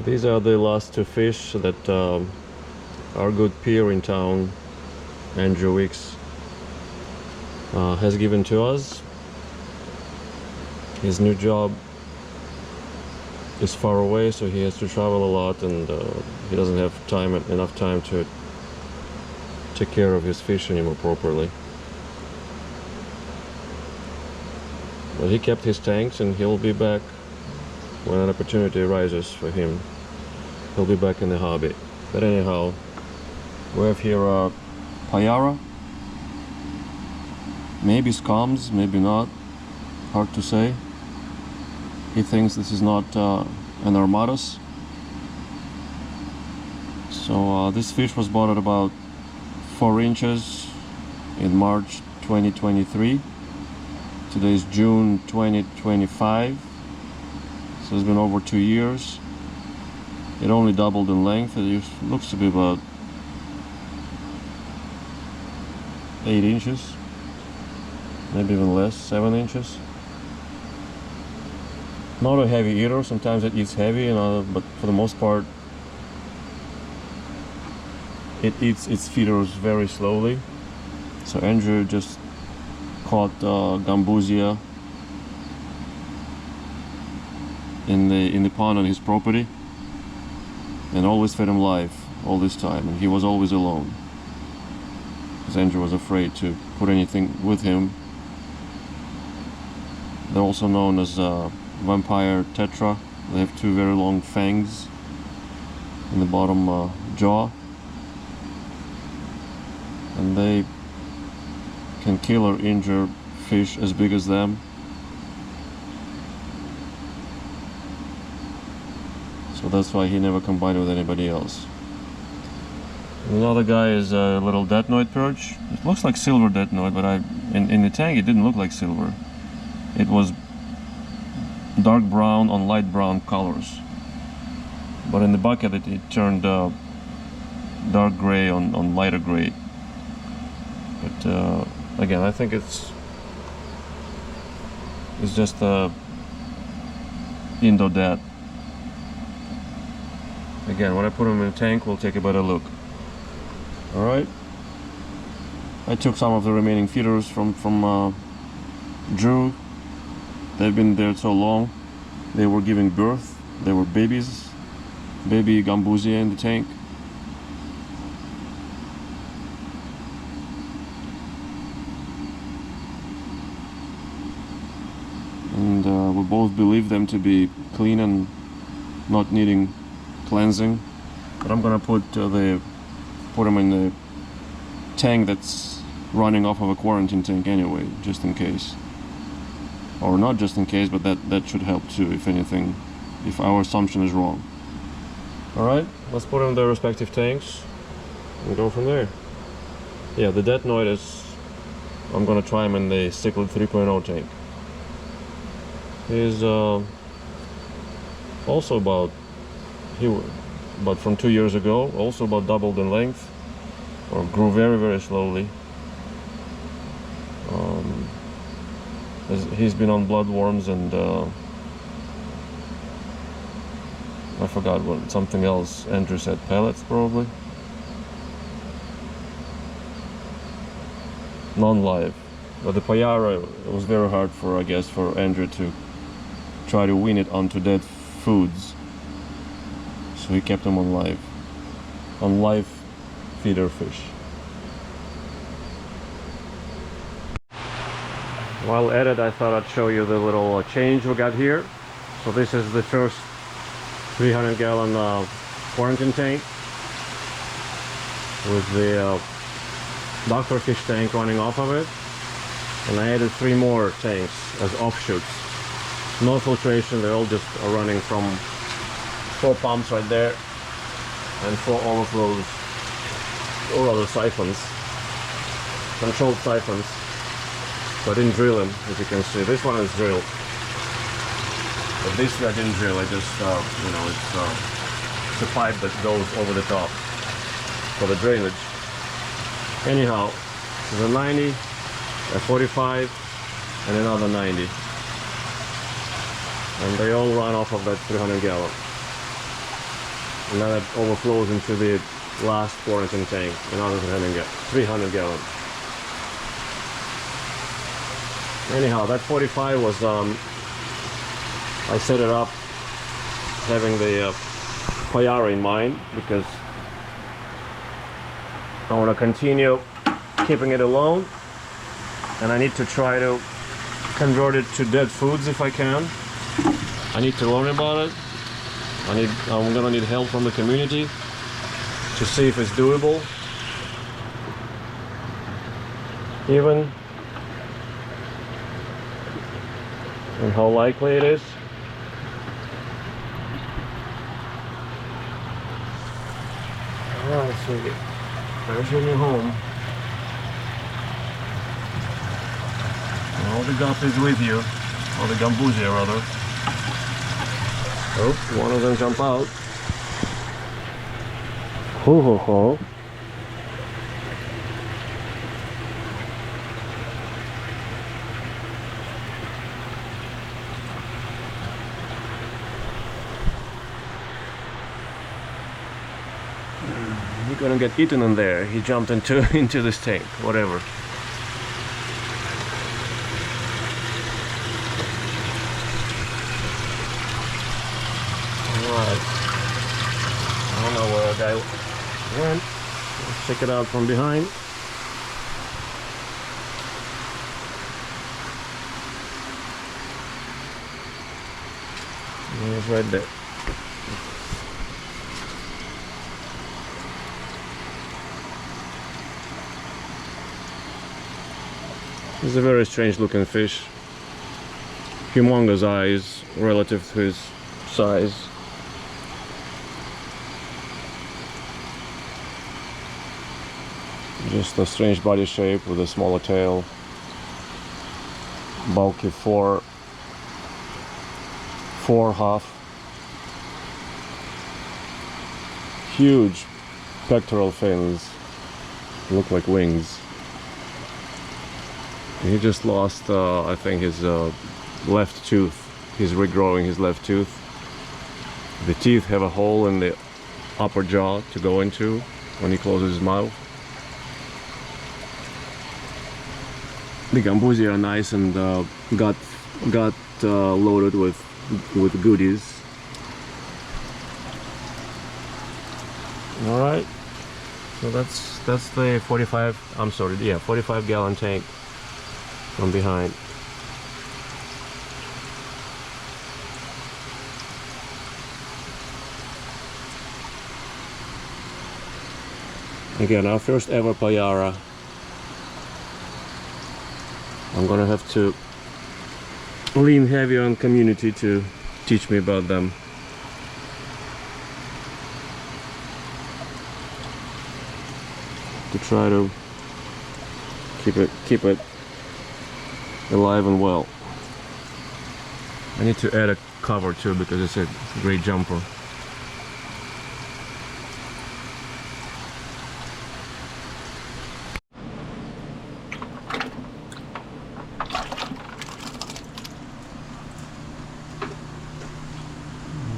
These are the last two fish that our good peer in town, Andrew Wicks, has given to us. His new job is far away, so he has to travel a lot, and he doesn't have enough time to take care of his fish anymore properly. But he kept his tanks, and he'll be back when an opportunity arises for him. He'll be back in the hobby. But anyhow, we have here a payara. Maybe scums, maybe not. Hard to say. He thinks this is not an armatus. So this fish was bought at about 4 inches in March 2023. Today is June 2025. So it's been over 2 years. It only doubled in length. It looks to be about 8 inches, maybe even less, 7 inches. Not a heavy eater. Sometimes it eats heavy, but for the most part it eats its feeders very slowly. So Andrew just caught gambusia in the pond on his property, and always fed him live all this time, and he was always alone because Andrew was afraid to put anything with him. They're also known as vampire tetra. They have 2 very long fangs in the bottom jaw, and they can kill or injure fish as big as them. So that's why he never combined with anybody else. Another guy is a little detnoid perch. It looks like silver detnoid, but in the tank it didn't look like silver. It was dark brown on light brown colors. But in the bucket it turned dark gray on lighter gray. But again, I think it's just a Indo-Dat. Again, when I put them in a tank, we'll take a better look. Alright. I took some of the remaining feeders from Drew. They've been there so long. They were giving birth. They were babies. Baby gambusia in the tank. And we both believe them to be clean and not needing cleansing. But I'm gonna put them in the tank that's running off of a quarantine tank anyway, just in case. Or not just in case, but that should help too, if anything, if our assumption is wrong. Alright, let's put them in their respective tanks and go from there. Yeah, the detnoid is, I'm gonna try him in the Cichlid 3.0 tank. He's also about from 2 years ago, also about doubled in length, or grew very, very slowly. He's been on bloodworms and I forgot something else Andrew said, pellets probably. Non-live. But the payara, it was very hard for, I guess, for Andrew to try to wean it onto dead foods. So he kept them on live feeder fish. While at it, I thought I'd show you the little change we got here. So this is the first 300-gallon quarantine tank with the doctor fish tank running off of it. And I added 3 more tanks as offshoots. No filtration, they all just are running from 4 pumps right there and 4 overflows, or other siphons, controlled siphons. So I didn't drill them, as you can see. This one is drilled, but this I didn't drill. I just, it's a pipe that goes over the top for the drainage. Anyhow, this is a 90, a 45, and another 90. And they all run off of that 300 gallon. and then it overflows into the last quarantine tank, another 300 gallons. Anyhow, that 45 was, I set it up having the payara in mind, because I want to continue keeping it alone, and I need to try to convert it to dead foods if I can. I need to learn about it. I'm gonna need help from the community to see if it's doable, even, and how likely it is. Alright, sweetie, there's your new home. All the guppies with you, all the gambusia rather. Oh, one of them jump out. Ho ho ho. You're gonna get eaten in there. He jumped into this tank, whatever. I don't know where that guy went. Let's check it out from behind. He's right there. He's a very strange looking fish. Humongous eyes relative to his size. Just a strange body shape with a smaller tail. Bulky forehalf. Huge pectoral fins. Look like wings. He just lost, I think, his left tooth. He's regrowing his left tooth. The teeth have a hole in the upper jaw to go into when he closes his mouth. The gambusia are nice and got loaded with goodies. All right, so that's the 45 gallon tank from behind. Again, our first ever payara. I'm gonna have to lean heavy on community to teach me about them. To try to keep it alive and well. I need to add a cover too because it's a great jumper.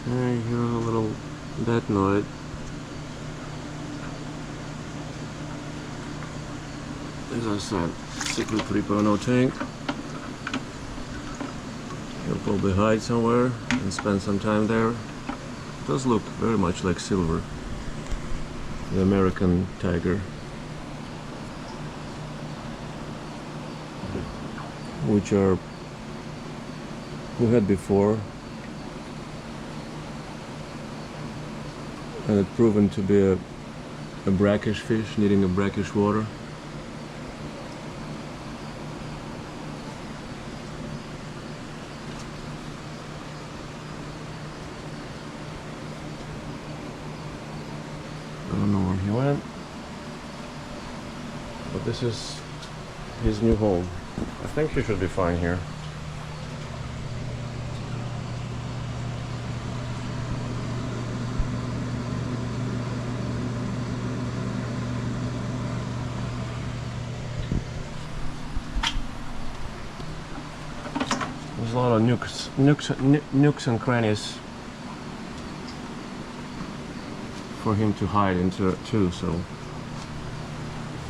Okay, here's a little Betnoid. As I said, secret 3.0 tank. He'll probably hide somewhere and spend some time there. It does look very much like silver, the American tiger, which are we had before, and it's proven to be a brackish fish needing a brackish water. I don't know where he went, but this is his new home. I think he should be fine here. There's a lot of nooks and crannies. for him to hide into it too, so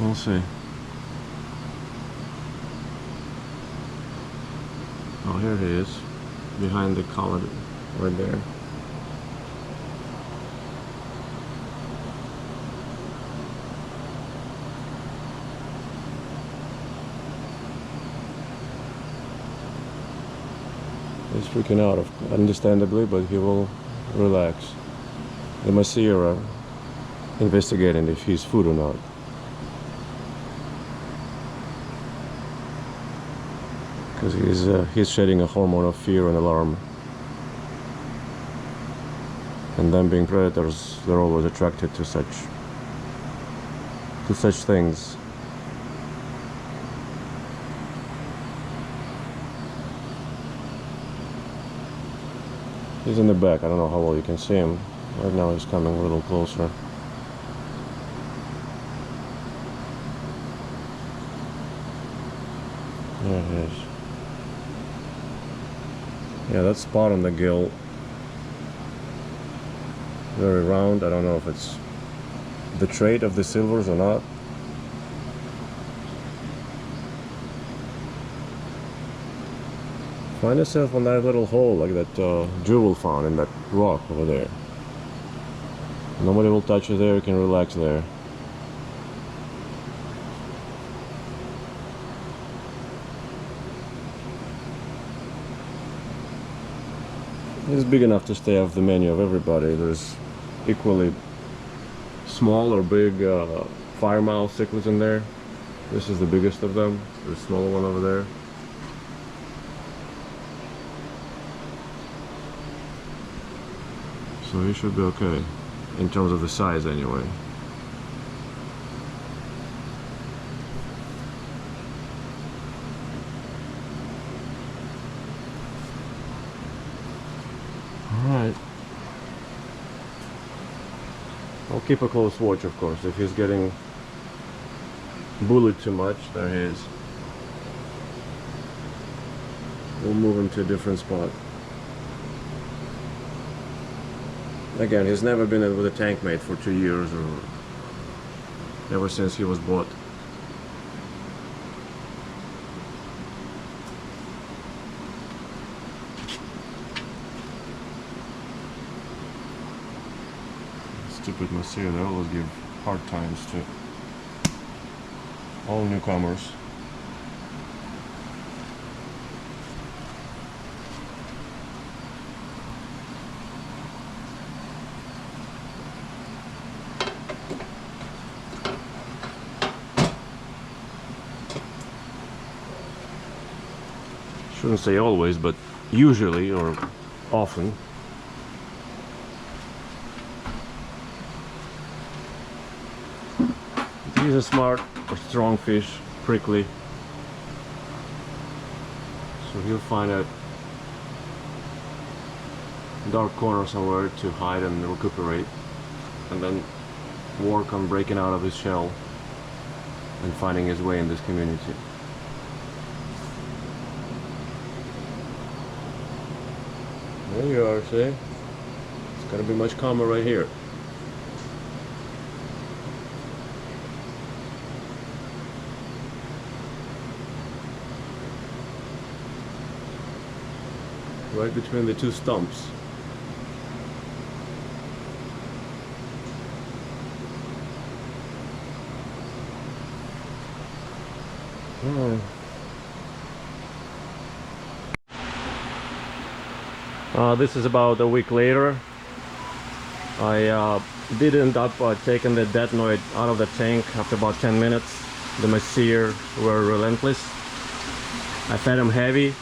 we'll see. Oh, here he is, behind the collar right there. He's freaking out, understandably, but he will relax. The Maasai are investigating if he's food or not. Because he's shedding a hormone of fear and alarm. And them being predators, they're always attracted to such things. He's in the back. I don't know how well you can see him. Right now he's coming a little closer. There he is. Yeah, that spot on the gill, very round. I don't know if it's the trait of the silvers or not. Find yourself on that little hole like that jewel found in that rock over there. Nobody will touch you there, you can relax there. It's big enough to stay off the menu of everybody. There's equally small or big firemouth cichlids in there. This is the biggest of them. There's a smaller one over there. So he should be okay, in terms of the size anyway. Alright. I'll keep a close watch, of course. If he's getting bullied too much, there he is. We'll move him to a different spot. Again, he's never been with a tank mate for 2 years or ever since he was bought. Stupid Maasai, they always give hard times to all newcomers. Shouldn't say always, but usually or often. He's a smart or strong fish, prickly. So he'll find a dark corner somewhere to hide and recuperate, and then work on breaking out of his shell and finding his way in this community. There you are, see? It's gonna be much calmer right here. Right between the two stumps. This is about a week later. I did end up taking the detinoid out of the tank after about 10 minutes. The Maasai were relentless. I fed them heavy.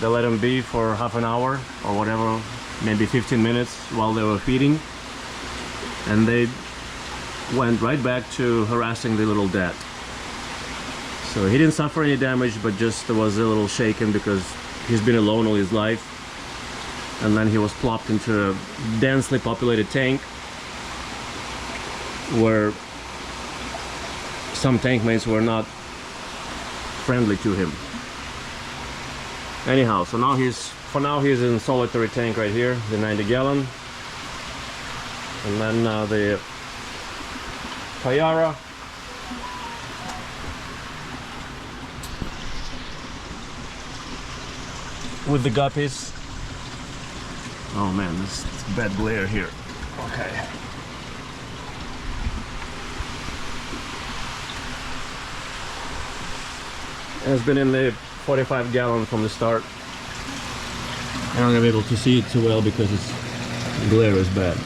They let them be for half an hour or whatever, maybe 15 minutes while they were feeding. And they went right back to harassing the little dat. So he didn't suffer any damage, but just was a little shaken because he's been alone all his life. And then he was plopped into a densely populated tank where some tank mates were not friendly to him. Anyhow, so now for now he's in solitary tank right here, the 90 gallon. And then the payara. With the guppies. Oh man, this is bad glare here. Okay. It has been in the 45 gallon from the start. I'm not gonna be able to see it too well because the glare is bad.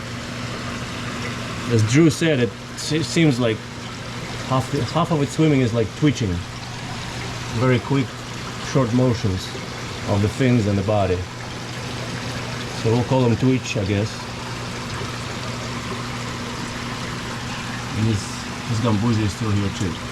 As Drew said, it seems like half of its swimming is like twitching. Very quick, short motions of the fins and the body. So we'll call them twitch, I guess. And his gambusi is still here too.